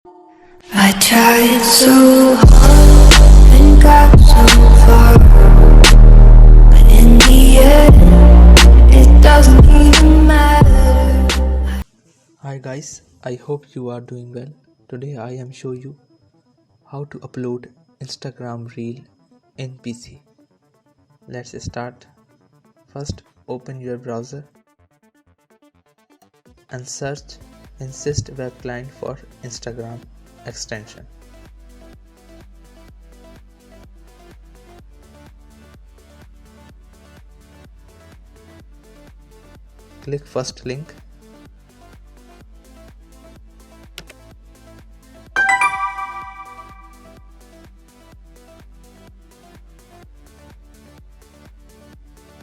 I tried so hard and got so far, but in the end, it doesn't even matter. Hi guys, I hope you are doing well. Today I am show you how to upload Instagram reel in PC. Let's start. First open your browser and search Insist web client for Instagram extension. Click first link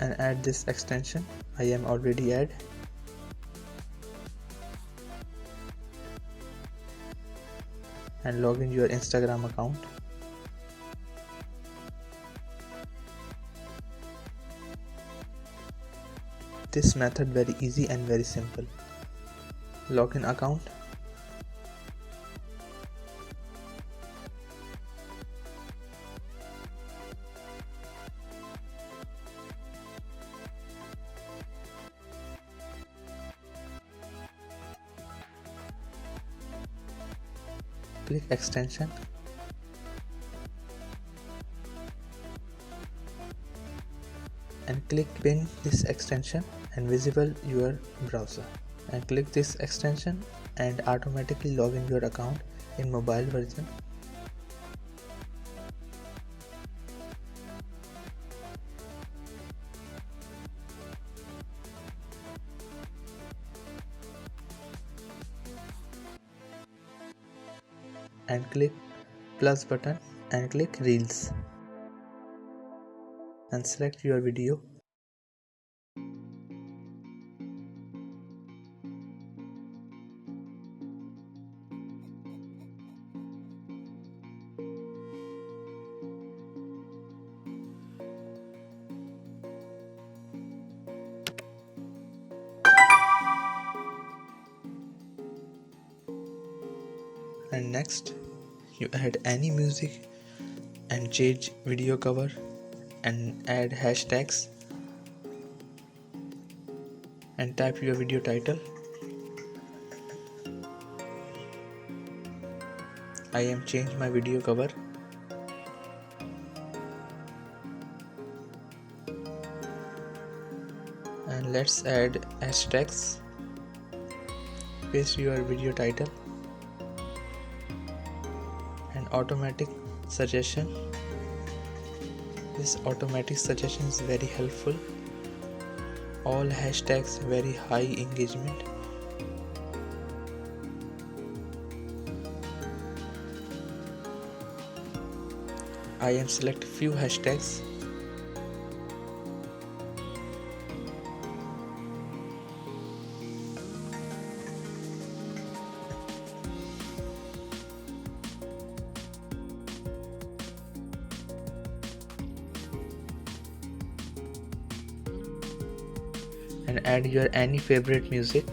and add this extension. I am already add. And log in your Instagram account. This method very easy and very simple. Login account. Click extension and click pin this extension and visible your browser, and click this extension and automatically log in your account in mobile version. And click plus button and click reels and select your video. And next you add any music and change video cover and add hashtags and type your video title. I am change my video cover and let's add hashtags. Paste your video title and automatic suggestion. This automatic suggestion is very helpful. All hashtags very high engagement. I am select few hashtags and add your any favorite music.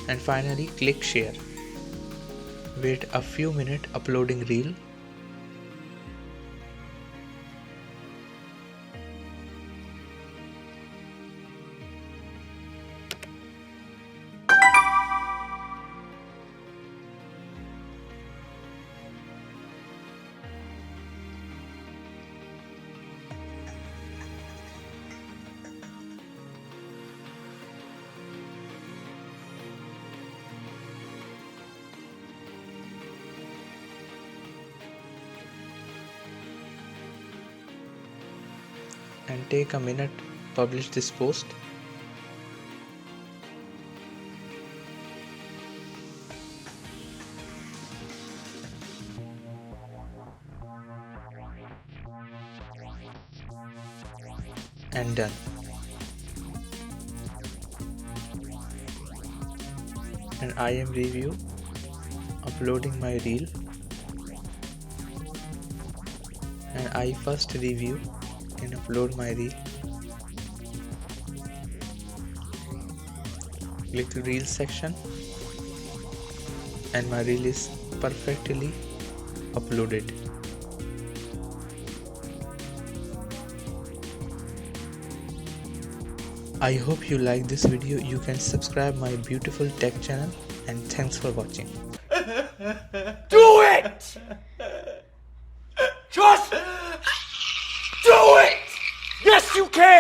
And finally click share. Wait a few minutes uploading reel. And take a minute publish this post. and done. And I am uploading my reel, and I first review and upload my reel. Click the reel section and my reel is perfectly uploaded. I hope you like this video. You can subscribe my beautiful tech channel, and thanks for watching. Do it! Just do it! Yes, you can!